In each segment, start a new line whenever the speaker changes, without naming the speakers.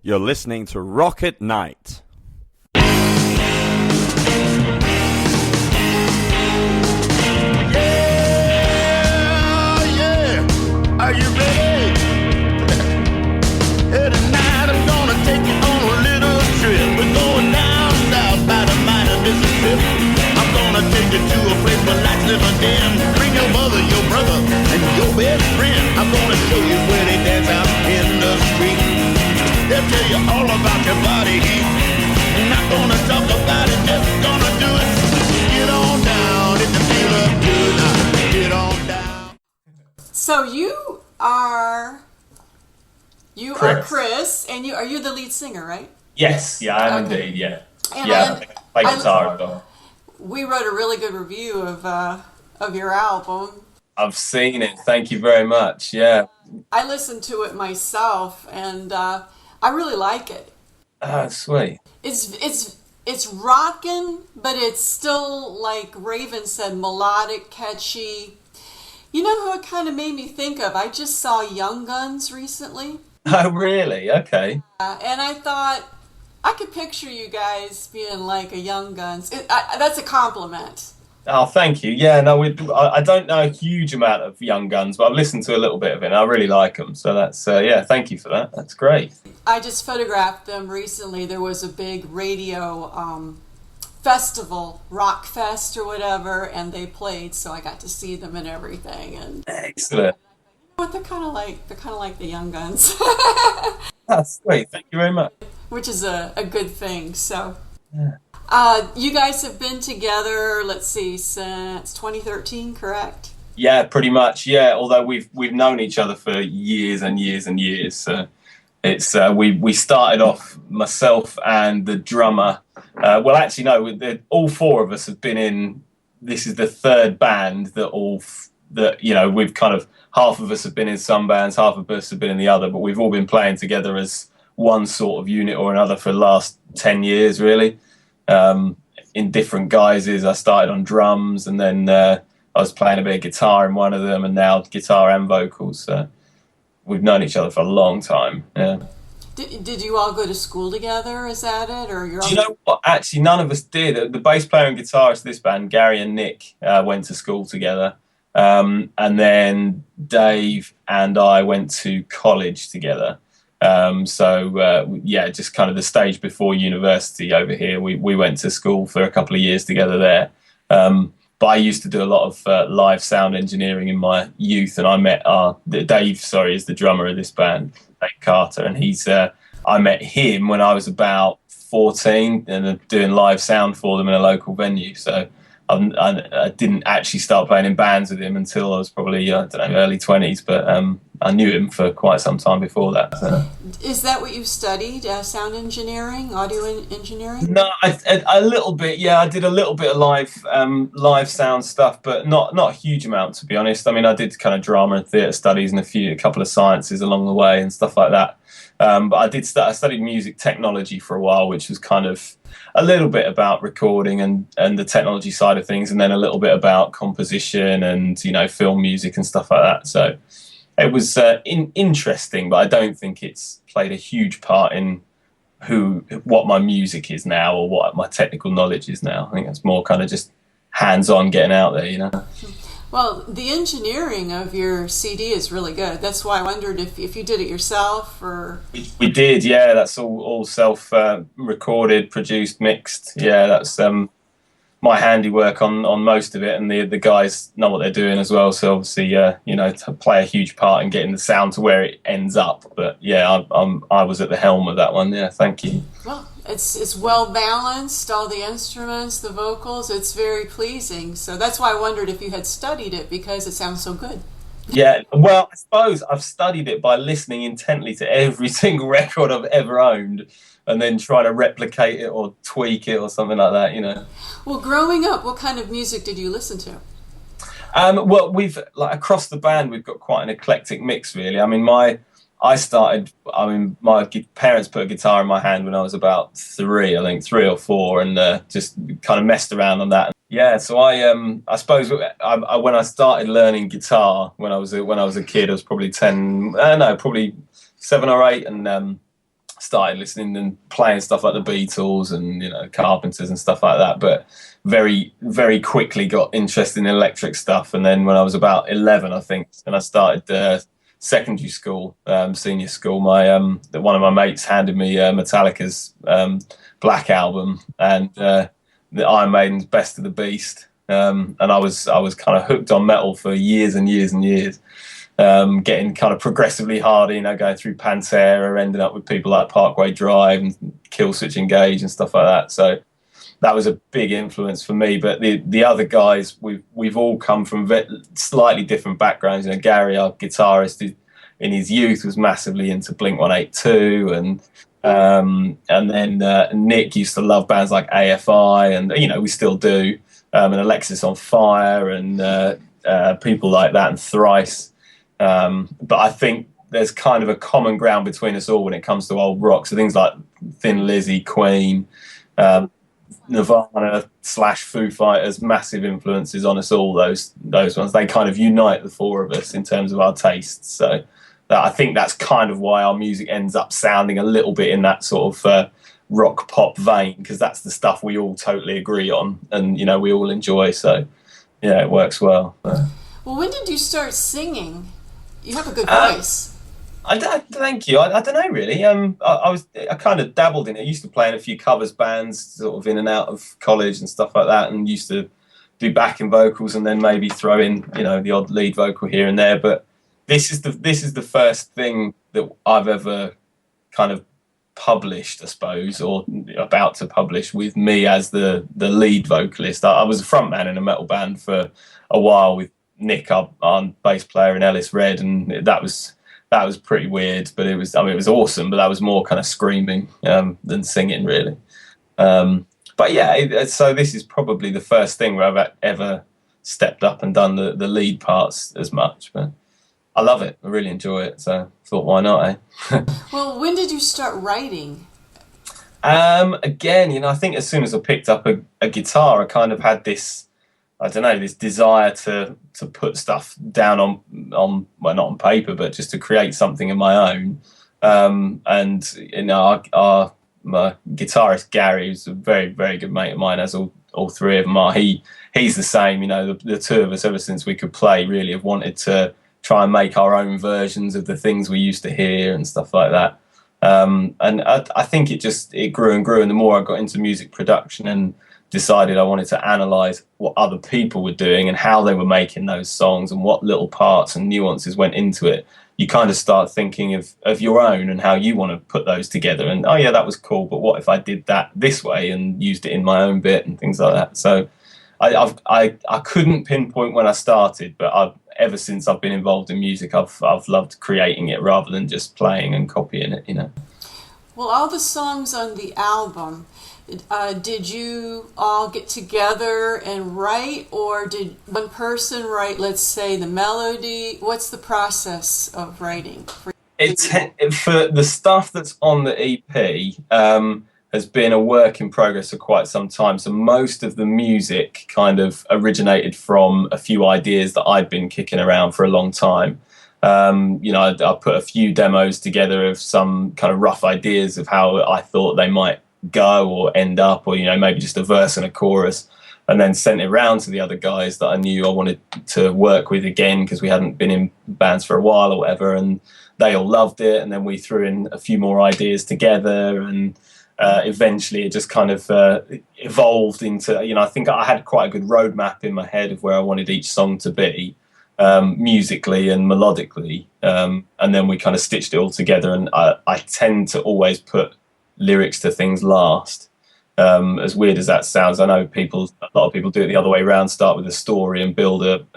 You're listening to Rocket Night.
Are you ready? Hey, tonight I'm gonna take you on a little trip. We're going down south by the mighty Mississippi. I'm gonna take you to a place where lights never dim. Bring your mother, your brother, and your best friend. I'm gonna show you where they dance out in the street. They'll tell you all about your body heat. Not gonna talk about it, just gonna do it. Get on down, if you feel up good. Get on down.
So you are Chris, and are you the lead singer, right?
Yes, yeah, I am indeed, yeah. And I play guitar as well.
We wrote a really good review of your album.
I've seen it, thank you very much, yeah.
I listened to it myself, and I really like it.
Ah, sweet.
It's rockin', but it's still, like Raven said, melodic, catchy. You know who it kind of made me think of? I just saw Young Guns recently.
Oh, really? Okay.
And I thought, I could picture you guys being like a Young Guns. That's a compliment.
Oh, thank you. Yeah, no, I don't know a huge amount of Young Guns, but I've listened to a little bit of it, and I really like them. So that's, thank you for that. That's great.
I just photographed them recently. There was a big radio festival, Rock Fest or whatever, and they played, so I got to see them and everything. And
excellent.
But they're kind of like the Young Guns.
That's great. Thank you very much.
Which is a good thing. So,
yeah.
You guys have been together, let's see, since 2013, correct?
Yeah, pretty much. Yeah, although we've known each other for years and years and years. So it's we started off, myself and the drummer. Well, actually, no. All four of us have been in. This is the third band that we've kind of, half of us have been in some bands, half of us have been in the other, but we've all been playing together as one sort of unit or another for the last 10 years, really, in different guises. I started on drums, and then I was playing a bit of guitar in one of them, and now guitar and vocals. So we've known each other for a long time. Yeah.
Did you all go to school together? Is that it, or you're?
Do you know what? Actually, none of us did. The bass player and guitarist of this band, Gary and Nick, went to school together. And then Dave and I went to college together. Just kind of the stage before university over here. We went to school for a couple of years together there. But I used to do a lot of live sound engineering in my youth, and I met Dave. Is the drummer of this band, Dave Carter, and I met him when I was about 14 and doing live sound for them in a local venue. So I didn't actually start playing in bands with him until I was probably, early 20s, but I knew him for quite some time before that. So.
Is that what you studied, sound engineering, audio engineering?
No, a little bit, yeah. I did a little bit of live sound stuff, but not a huge amount, to be honest. I mean, I did kind of drama and theatre studies and a couple of sciences along the way and stuff like that. But I studied music technology for a while, which was kind of a little bit about recording and the technology side of things, and then a little bit about composition and film music and stuff like that. So it was interesting, but I don't think it's played a huge part in what my music is now or what my technical knowledge is now. I think it's more kind of just hands-on, getting out there,
Well, the engineering of your CD is really good. That's why I wondered if you did it yourself or...
We did, yeah. That's all self-recorded, produced, mixed. Yeah, that's my handiwork on most of it, and the guys know what they're doing as well. So obviously, to play a huge part in getting the sound to where it ends up. But yeah, I was at the helm of that one. Yeah, thank you.
Well, it's well balanced, all the instruments, the vocals. It's very pleasing. So that's why I wondered if you had studied it, because it sounds so good.
Yeah, well, I suppose I've studied it by listening intently to every single record I've ever owned, and then trying to replicate it or tweak it or something like that,
Well, growing up, what kind of music did you listen to?
Well, we've across the band, we've got quite an eclectic mix, really. I mean, my parents put a guitar in my hand when I was about 3 or 4, and just kind of messed around on that. Yeah, so I suppose when I started learning guitar when I was a kid, I was probably probably 7 or 8, and started listening and playing stuff like the Beatles and Carpenters and stuff like that, but very, very quickly got interested in electric stuff. And then when I was about 11, I think, and I started secondary school, senior school, my one of my mates handed me Metallica's Black Album and the Iron Maiden's Best of the Beast, and I was kind of hooked on metal for years and years and years. Getting kind of progressively harder, going through Pantera, ending up with people like Parkway Drive and Killswitch Engage and stuff like that. So that was a big influence for me. But the other guys, we've all come from slightly different backgrounds. Gary, our guitarist, in his youth was massively into Blink-182, and then Nick used to love bands like AFI, and we still do, and Alexis on Fire, and people like that, and Thrice. But I think there's kind of a common ground between us all when it comes to old rock. So things like Thin Lizzy, Queen, Nirvana / Foo Fighters, massive influences on us all. Those ones, they kind of unite the four of us in terms of our tastes. So I think that's kind of why our music ends up sounding a little bit in that sort of rock pop vein, because that's the stuff we all totally agree on, and we all enjoy. So yeah, it works well.
Well, when did you start singing? You have a good voice.
Thank you. I don't know really. I kind of dabbled in it. I used to play in a few covers bands, sort of in and out of college and stuff like that, and used to do backing vocals and then maybe throw in the odd lead vocal here and there. But this is the first thing that I've ever kind of published, I suppose, or about to publish, with me as the lead vocalist. I was a frontman in a metal band for a while with Nick, our bass player, and Ellis Red, and that was pretty weird, but it was awesome. But that was more kind of screaming than singing, really. But yeah, so this is probably the first thing where I've ever stepped up and done the lead parts as much. But I love it. I really enjoy it. So I thought, why not?
Well, when did you start writing?
Again, I think as soon as I picked up a guitar, I kind of had this, I don't know, this desire to put stuff down on well, not on paper, but just to create something of my own. And my guitarist Gary, who's a very, very good mate of mine, as all three of them are. He's the same. The two of us, ever since we could play, really have wanted to try and make our own versions of the things we used to hear and stuff like that. And I think it grew and grew, and the more I got into music production and decided I wanted to analyse what other people were doing and how they were making those songs and what little parts and nuances went into it, you kind of start thinking of your own and how you want to put those together. And, oh yeah, that was cool, but what if I did that this way and used it in my own bit and things like that? So I couldn't pinpoint when I started, but ever since I've been involved in music, I've loved creating it rather than just playing and copying it,
Well, all the songs on the album, did you all get together and write, or did one person write, let's say, the melody? What's the process of writing? For
the stuff that's on the EP has been a work in progress for quite some time. So most of the music kind of originated from a few ideas that I'd been kicking around for a long time. I put a few demos together of some kind of rough ideas of how I thought they might go or end up, or maybe just a verse and a chorus, and then sent it around to the other guys that I knew I wanted to work with again, because we hadn't been in bands for a while or whatever, and they all loved it. And then we threw in a few more ideas together, and eventually it just kind of evolved into, I think I had quite a good roadmap in my head of where I wanted each song to be, musically and melodically, and then we kind of stitched it all together. And I tend to always put lyrics to things last, as weird as that sounds. I know a lot of people do it the other way around, start with a story and build a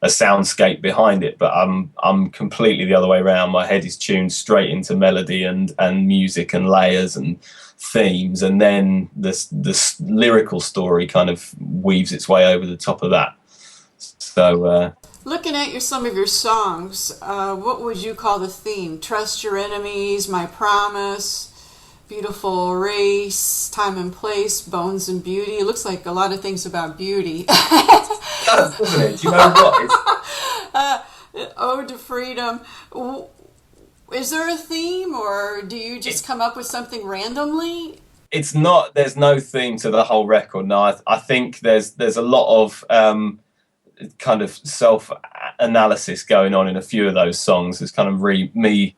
soundscape behind it, but I'm completely the other way around. My head is tuned straight into melody and music and layers and themes, and then this lyrical story kind of weaves its way over the top of that. So
looking at some of your songs, what would you call the theme? Trust Your Enemies, My Promise, Beautiful Race, Time and Place, Bones and Beauty. It looks like a lot of things about beauty.
It does, doesn't it? Do you know what?
Ode to Freedom. Is there a theme, or do you just come up with something randomly?
It's not. There's no theme to the whole record. No, I think there's a lot of kind of self analysis going on in a few of those songs. It's kind of me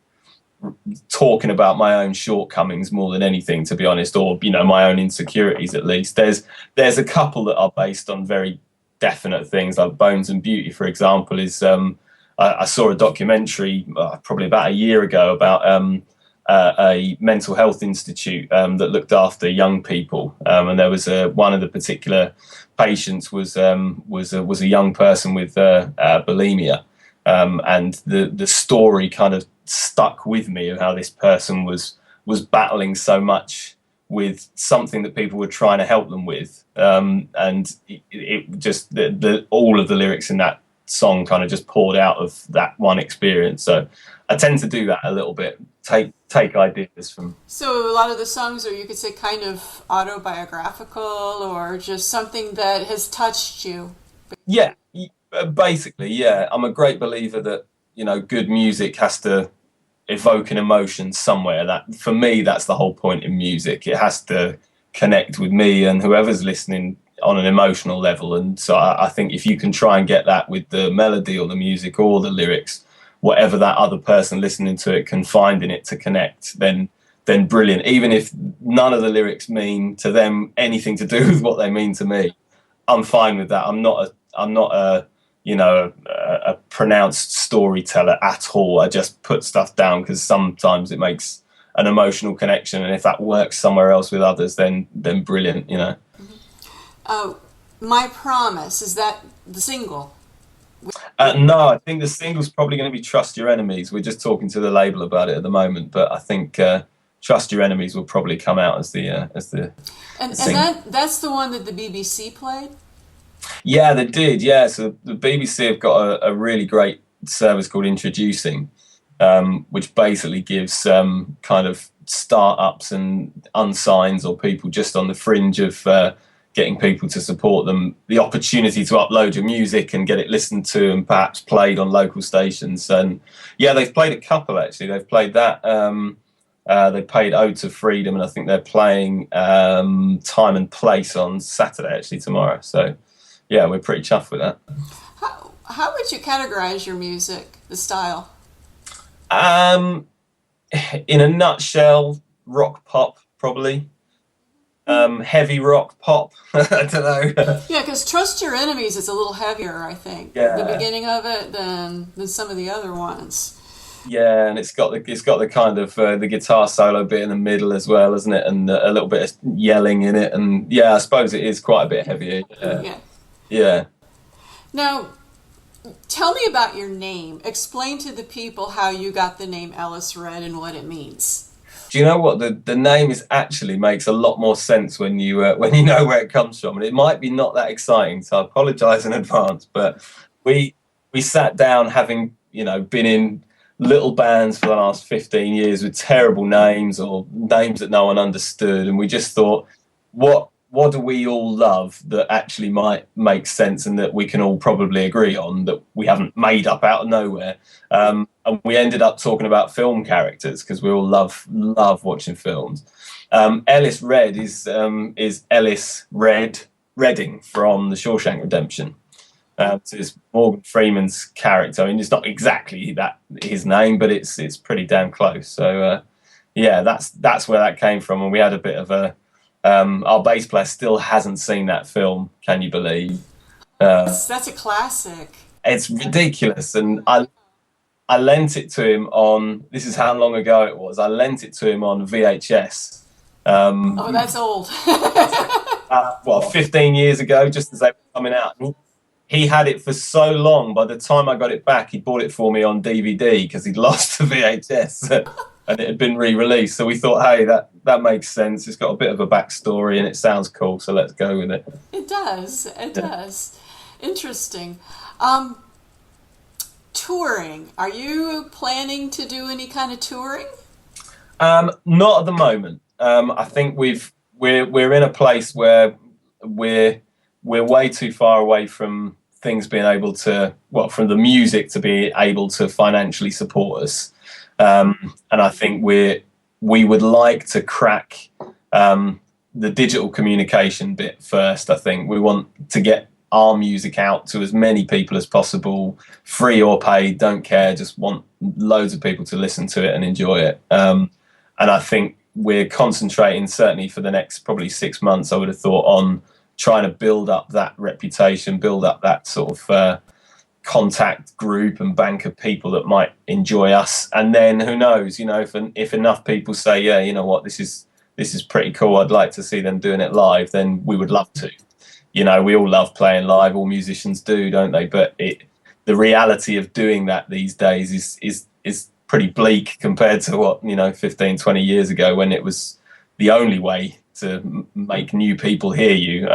talking about my own shortcomings more than anything, to be honest, or my own insecurities at least. There's a couple that are based on very definite things, like Bones and Beauty, for example. Is I saw a documentary probably about a year ago about a mental health institute that looked after young people, and there was one of the particular patients was a young person with bulimia, and the story kind of stuck with me of how this person was battling so much with something that people were trying to help them with, and it just all of the lyrics in that song kind of just poured out of that one experience. So I tend to do that a little bit, take ideas from.
So a lot of the songs are, you could say, kind of autobiographical, or just something that has touched you.
Yeah, basically, yeah. I'm a great believer that good music has to evoke an emotion somewhere. That, for me, that's the whole point in music. It has to connect with me and whoever's listening on an emotional level. And so I think if you can try and get that with the melody or the music or the lyrics, whatever that other person listening to it can find in it to connect, then brilliant. Even if none of the lyrics mean to them anything to do with what they mean to me, I'm fine with that. I'm not a pronounced storyteller at all. I just put stuff down because sometimes it makes an emotional connection, and if that works somewhere else with others, then brilliant.
My Promise, is that the single?
No, I think the single's probably going to be Trust Your Enemies. We're just talking to the label about it at the moment, but I think Trust Your Enemies will probably come out as the
and that's the one that the BBC played?
Yeah, they did. Yeah, so the BBC have got a really great service called Introducing, which basically gives kind of startups and unsigns or people just on the fringe of getting people to support them the opportunity to upload your music and get it listened to and perhaps played on local stations. And yeah, they've played a couple actually. They've played that. They played Ode to Freedom, and I think they're playing Time and Place on Saturday, actually, tomorrow. So yeah, we're pretty chuffed with that.
How would you categorize your music, the style?
In a nutshell, rock pop, probably. Heavy rock pop. I don't know.
Yeah, because Trust Your Enemies is a little heavier, I think.
Yeah.
The beginning of it than some of the other ones.
Yeah, and it's got the kind of the guitar solo bit in the middle as well, isn't it? And a little bit of yelling in it, and yeah, I suppose it is quite a bit heavier. Yeah.
Now, tell me about your name. Explain to the people how you got the name Ellis Red and what it means.
Do you know what, the name is actually makes a lot more sense when you know where it comes from, and it might be not that exciting, so I apologise in advance. But we sat down, having been in little bands for the last 15 years with terrible names or names that no one understood, and we just thought, what do we all love that actually might make sense and that we can all probably agree on, that we haven't made up out of nowhere. And we ended up talking about film characters because we all love watching films. Ellis Red is Ellis Redding from The Shawshank Redemption. So it's Morgan Freeman's character. I mean, it's not exactly his name, but it's pretty damn close. So yeah, that's where that came from. And we had a bit of a our bass player still hasn't seen that film. Can you believe?
That's a classic.
It's ridiculous, and I lent it to him on. This is how long ago it was. I lent it to him on VHS.
Oh, that's old.
15 years ago, just as they were coming out. He had it for so long. By the time I got it back, he bought it for me on DVD because he'd lost the VHS. And it had been re-released, so we thought, hey, that makes sense. It's got a bit of a backstory and it sounds cool, so let's go with it.
It does. It does. Interesting. Touring. Are you planning to do any kind of touring?
Not at the moment. I think we're in a place where we're way too far away from things being able to, from the music to be able to financially support us. And I think we would like to crack the digital communication bit first. I think we want to get our music out to as many people as possible, free or paid, don't care, just want loads of people to listen to it and enjoy it. And I think we're concentrating, certainly for the next probably 6 months, I would have thought, on trying to build up that reputation, build up that sort of contact group and bank of people that might enjoy us. And then who knows, you know, if enough people say, yeah, you know what, this is pretty cool, I'd like to see them doing it live, then we would love to. You know, we all love playing live, all musicians do, don't they? But the reality of doing that these days is pretty bleak compared to what, you know, 15, 20 years ago, when it was the only way to make new people hear you.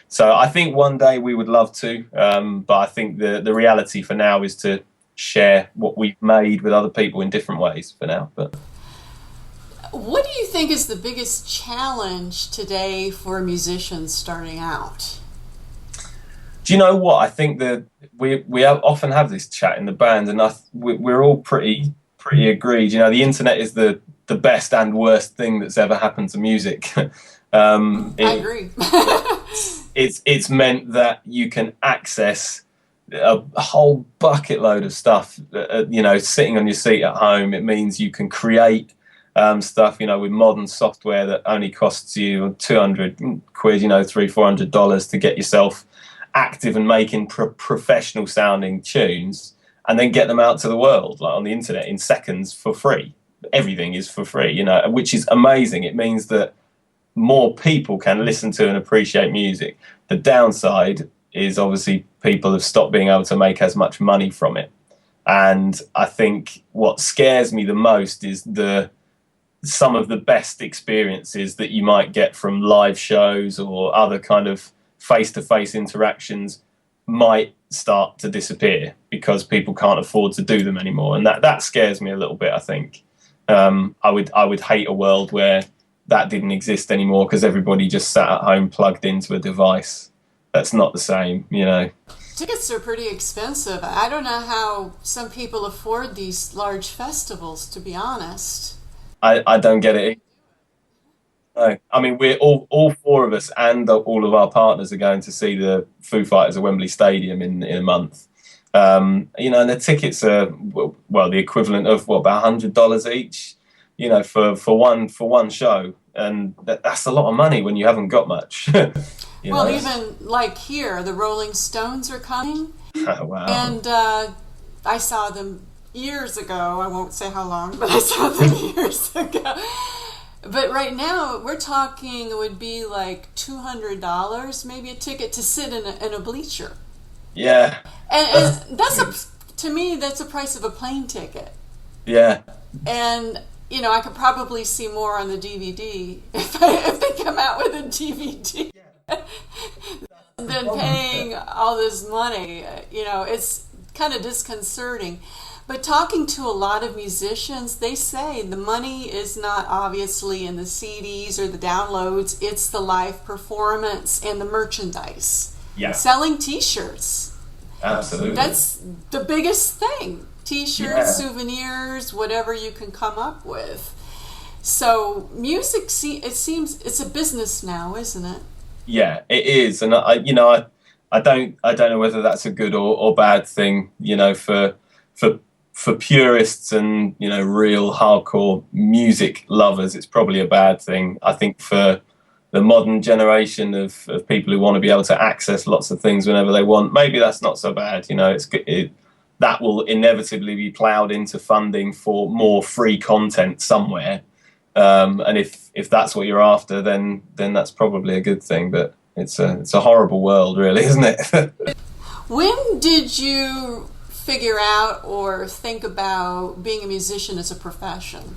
So I think one day we would love to, but I think the reality for now is to share what we've made with other people in different ways for now. But
what do you think is the biggest challenge today for musicians starting out?
Do you know what? I think that we often have this chat in the band, and we're all pretty agreed. You know, the internet is the best and worst thing that's ever happened to music. I
agree.
It's meant that you can access a whole bucket load of stuff, you know, sitting on your seat at home. It means you can create stuff, you know, with modern software that only costs you 200 quid, you know, $300-400 to get yourself active and making professional sounding tunes, and then get them out to the world, like on the internet, in seconds for free. Everything is for free, you know, which is amazing. It means that more people can listen to and appreciate music. The downside is obviously people have stopped being able to make as much money from it. And I think what scares me the most is some of the best experiences that you might get from live shows or other kind of face-to-face interactions might start to disappear because people can't afford to do them anymore. And that scares me a little bit, I think. I would hate a world where that didn't exist anymore because everybody just sat at home plugged into a device. That's not the same, you know.
Tickets are pretty expensive. I don't know how some people afford these large festivals, to be honest.
I don't get it. No. I mean, we're all four of us and all of our partners are going to see the Foo Fighters at Wembley Stadium in a month. You know, and the tickets are, well, the equivalent of about $100 each, you know, for one show. And that's a lot of money when you haven't got much.
Well, even like here, the Rolling Stones are coming.
Oh, wow.
And I saw them years ago. I won't say how long, but I saw them years ago. But right now, we're talking it would be like $200, maybe a ticket to sit in a bleacher.
Yeah.
And to me, that's the price of a plane ticket.
Yeah.
And, you know, I could probably see more on the DVD if they come out with a DVD than paying all this money. You know, it's kind of disconcerting. But talking to a lot of musicians, they say the money is not obviously in the CDs or the downloads. It's the live performance and the merchandise.
Yeah.
Selling T-shirts.
Absolutely.
That's the biggest thing. T-shirts, souvenirs, whatever you can come up with. So music, it seems it's a business now, isn't it?
Yeah, it is. And I don't know whether that's a good or bad thing, you know, for purists and, you know, real hardcore music lovers, it's probably a bad thing. I think for the modern generation of people who want to be able to access lots of things whenever they want, maybe that's not so bad. You know, that will inevitably be ploughed into funding for more free content somewhere. And if that's what you're after, then that's probably a good thing. But it's a horrible world, really, isn't it?
When did you figure out or think about being a musician as a profession?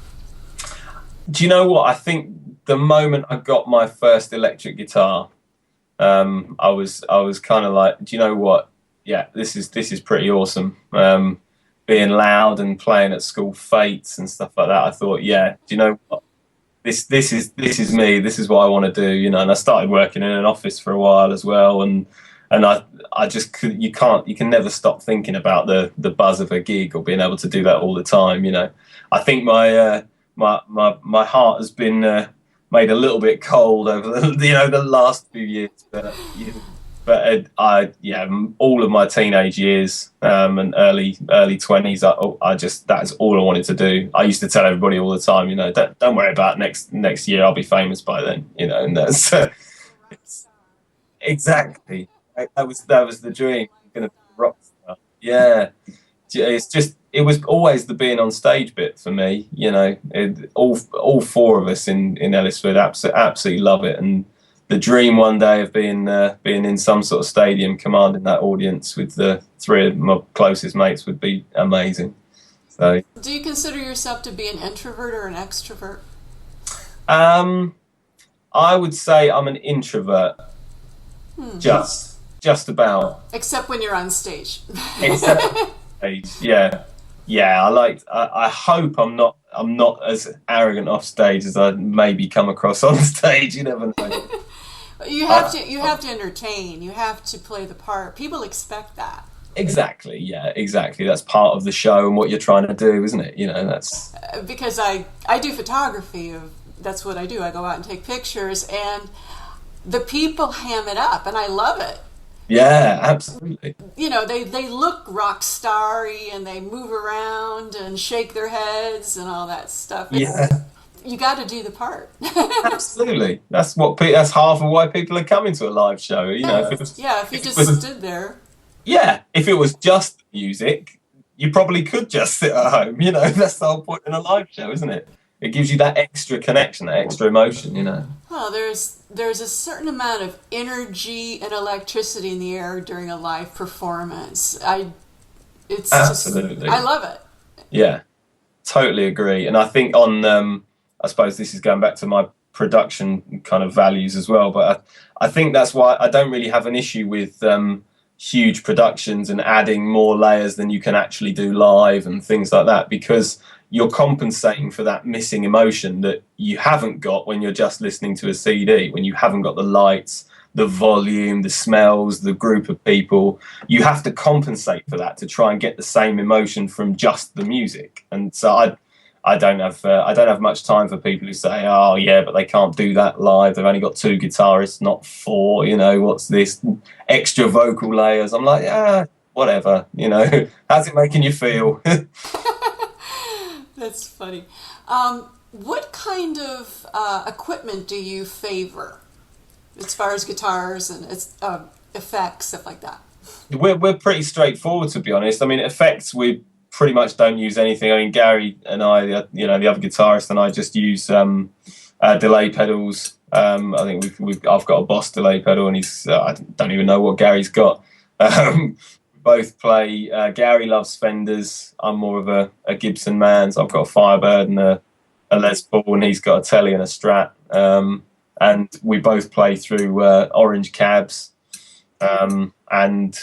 Do you know what? I think the moment I got my first electric guitar, I was kind of like, do you know what? Yeah, this is pretty awesome. Being loud and playing at school fetes and stuff like that. I thought, yeah, do you know what? This is me. This is what I want to do. You know, and I started working in an office for a while as well, and and I just could, you can never stop thinking about the buzz of a gig or being able to do that all the time. You know, I think my heart has been made a little bit cold over the last few years, but all of my teenage years and early 20s, I just, that's all I wanted to do. I used to tell everybody all the time, don't worry about next year, I'll be famous by then, and that's exactly, that was the dream, gonna be a rock star. Yeah, it was always the being on stage bit for me. All four of us in Ellis Red absolutely love it, and the dream one day of being in some sort of stadium, commanding that audience with the three of my closest mates would be amazing. So,
do you consider yourself to be an introvert or an extrovert?
I would say I'm an introvert. Just about.
Except when you're on stage.
Except on stage, yeah. I hope I'm not as arrogant off stage as I maybe come across on stage. You never know.
You have to entertain. You have to play the part. People expect that.
Exactly. Yeah. Exactly. That's part of the show and what you're trying to do, isn't it? That's
because I do photography. That's what I do. I go out and take pictures, and the people ham it up, and I love it.
Yeah, absolutely.
They look rock starry, and they move around and shake their heads and all that stuff. You got to do the part.
Absolutely. That's half of why people are coming to a live show.
If you just stood there.
Yeah, if it was just music, you probably could just sit at home. That's the whole point in a live show, isn't it? It gives you that extra connection, that extra emotion.
Well, there's a certain amount of energy and electricity in the air during a live performance.
Absolutely.
I love it.
Yeah, totally agree. And I think I suppose this is going back to my production kind of values as well, but I think that's why I don't really have an issue with huge productions and adding more layers than you can actually do live and things like that, because you're compensating for that missing emotion that you haven't got when you're just listening to a CD, when you haven't got the lights, the volume, the smells, the group of people. You have to compensate for that to try and get the same emotion from just the music. And so I don't have much time for people who say, oh yeah, but they can't do that live. They've only got 2 guitarists, not 4. What's this extra vocal layers? I'm like, whatever. How's it making you feel?
That's funny. What kind of equipment do you favor as far as guitars and effects, stuff like that?
We're pretty straightforward, to be honest. I mean, effects, we pretty much don't use anything. I mean, Gary and I, the other guitarist, and I just use delay pedals. I think I've got a Boss delay pedal, and I don't even know what Gary's got. Both play. Gary loves Fenders. I'm more of a Gibson man, so I've got a Firebird and a Les Paul, and he's got a Telly and a Strat. And we both play through Orange cabs. And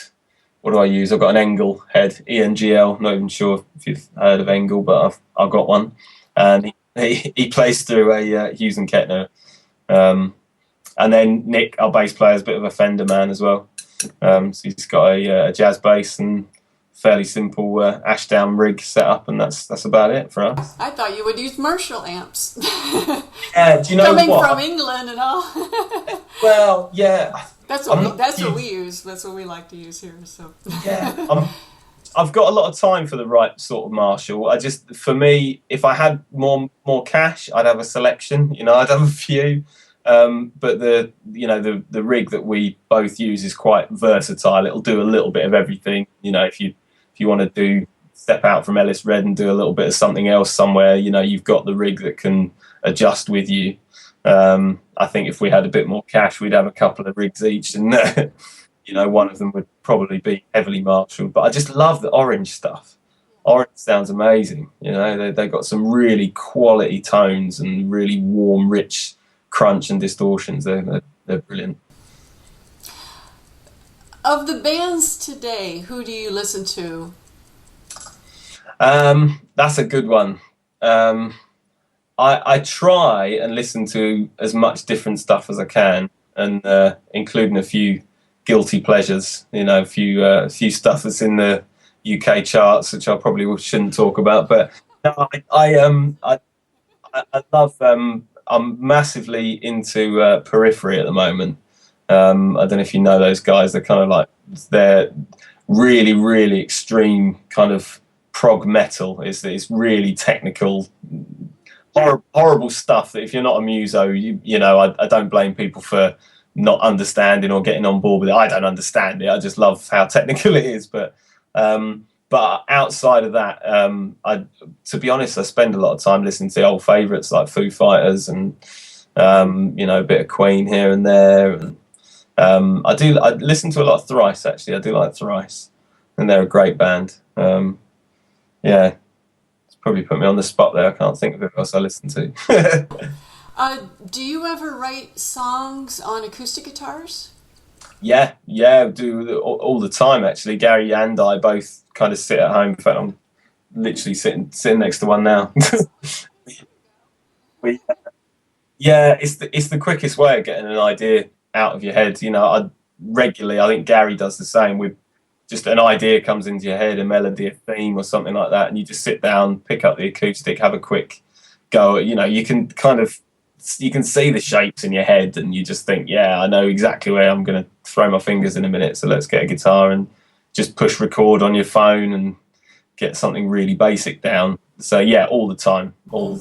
what do I use? I've got an Engel head, ENGL. Not even sure if you've heard of Engel, but I've got one. And he plays through a Hughes and Kettner. And then Nick, our bass player, is a bit of a Fender man as well. So he's got a jazz bass and fairly simple Ashdown rig set up, and that's about it for us.
I thought you would use Marshall amps.
Do you know
Coming
what?
from England and all.
Well, yeah.
That's what we use. That's what we like to use here. So
yeah, I've got a lot of time for the right sort of Marshall. For me, if I had more cash, I'd have a selection. I'd have a few. But the rig that we both use is quite versatile. It'll do a little bit of everything. If you want to step out from Ellis Red and do a little bit of something else somewhere, you've got the rig that can adjust with you. I think if we had a bit more cash, we'd have a couple of rigs each, and one of them would probably be heavily Marshall. But I just love the Orange stuff. Orange sounds amazing. They got some really quality tones and really warm, rich crunch and distortions. They're brilliant.
Of the bands today, who do you listen to?
That's a good one. I try and listen to as much different stuff as I can, and including a few guilty pleasures. You know, a few stuff that's in the UK charts, which I probably shouldn't talk about. But no, I love. I'm massively into Periphery at the moment. I don't know if you know those guys. They're kind of like they're really, really extreme kind of prog metal. It's really technical, horrible stuff that if you're not a muso, you know, I don't blame people for not understanding or getting on board with it. I don't understand it. I just love how technical it is. But outside of that, to be honest, I spend a lot of time listening to old favourites like Foo Fighters and you know, a bit of Queen here and there. And I listen to a lot of Thrice, actually. I do like Thrice, and they're a great band. Yeah, it's probably put me on the spot there. I can't think of who else I listen to.
Do you ever write songs on acoustic guitars?
Yeah, do all the time, actually. Gary and I both kind of sit at home. In fact, I'm literally sitting next to one now. Yeah, it's the quickest way of getting an idea out of your head. You know, I think Gary does the same. With just an idea comes into your head, a melody, a theme, or something like that, and you just sit down, pick up the acoustic, have a quick go. You know, you can see the shapes in your head, and you just think, yeah, I know exactly where I'm going to throw my fingers in a minute. So let's get a guitar and just push record on your phone and get something really basic down. So yeah, all the time.
No,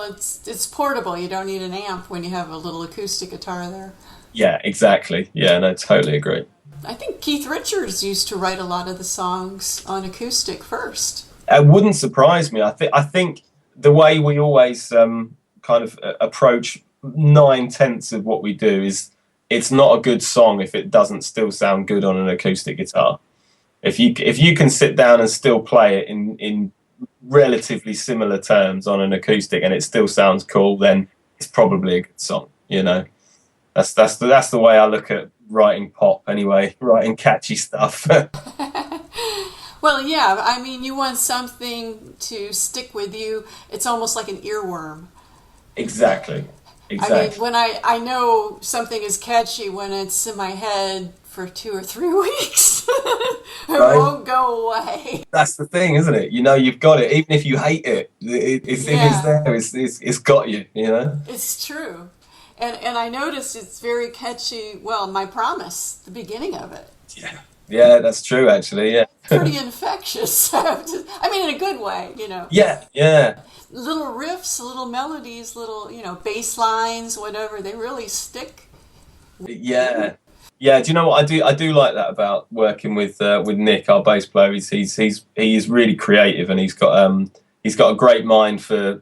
it's portable. You don't need an amp when you have a little acoustic guitar there.
Yeah, exactly. Yeah, no, totally agree.
I think Keith Richards used to write a lot of the songs on acoustic first.
It wouldn't surprise me. I think the way we always kind of approach 9/10 of what we do is it's not a good song if it doesn't still sound good on an acoustic guitar. If you can sit down and still play it in relatively similar terms on an acoustic and it still sounds cool, then it's probably a good song. You know, that's the way I look at writing pop anyway, writing catchy stuff.
Well, yeah, I mean, you want something to stick with you. It's almost like an earworm.
Exactly.
I mean, when I know something is catchy when it's in my head for 2 or 3 weeks. It won't go away.
That's the thing, isn't it? You know, you've got it. Even if you hate it, if it's there, it's got you, you know?
It's true. And I noticed it's very catchy. Well, My Promise, the beginning of it.
Yeah, that's true, actually, yeah.
Pretty infectious. I mean, in a good way, you know.
Yeah.
Little riffs, little melodies, little, you know, bass lines, whatever. They really stick.
Yeah. Do you know what I do like that about working with Nick, our bass player. He is really creative, and he's got a great mind for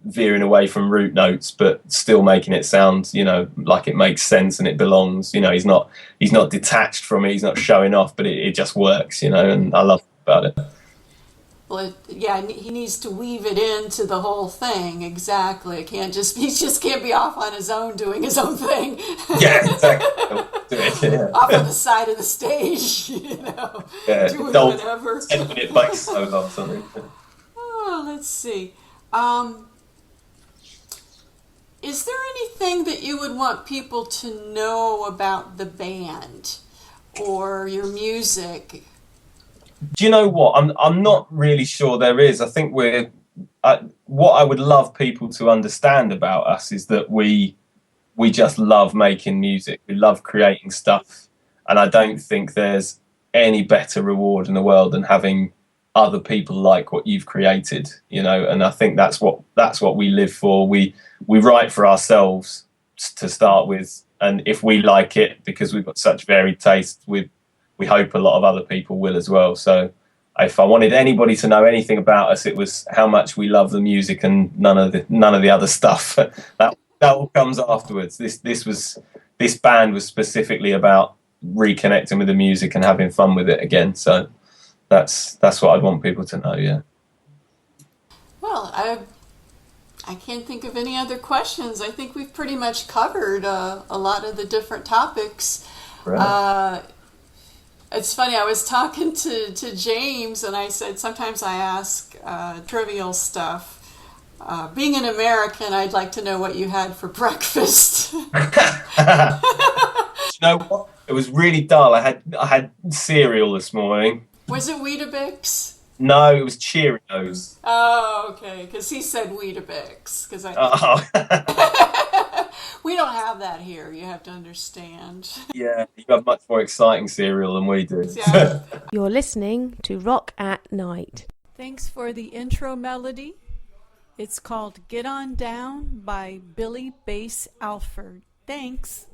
veering away from root notes, but still making it sound, you know, like it makes sense and it belongs. You know, he's not detached from it. He's not showing off, but it just works, you know, and I love about it.
Well, he needs to weave it into the whole thing. Exactly. He just can't be off on his own doing his own thing.
Yeah, exactly.
Off on the side of the stage, you know.
Yeah,
doing whatever.
10-minute bass solo or something.
Oh, let's see. Is there anything that you would want people to know about the band or your music?
Do you know what? I'm not really sure there is. I think what I would love people to understand about us is that we just love making music. We love creating stuff, and I don't think there's any better reward in the world than having other people like what you've created, you know. And I think that's what we live for. We write for ourselves to start with, and if we like it, because we've got such varied tastes, we hope a lot of other people will as well. So if I wanted anybody to know anything about us, it was how much we love the music and none of the other stuff. that all comes afterwards. This band was specifically about reconnecting with the music and having fun with it again. So that's what I'd want people to know. Yeah.
Well, I can't think of any other questions. I think we've pretty much covered a lot of the different topics.
Right.
It's funny, I was talking to James, and I said sometimes I ask trivial stuff. Being an American, I'd like to know what you had for breakfast.
You know what? It was really dull. I had cereal this morning.
Was it Weetabix?
No, it was Cheerios.
Oh, okay. Because he said Weetabix. Because
Oh.
we don't have that here. You have to understand.
Yeah, you have much more exciting cereal than we do.
Yeah.
You're listening to Rock at Night.
Thanks for the intro melody. It's called Get On Down by Billy Bass Alford. Thanks.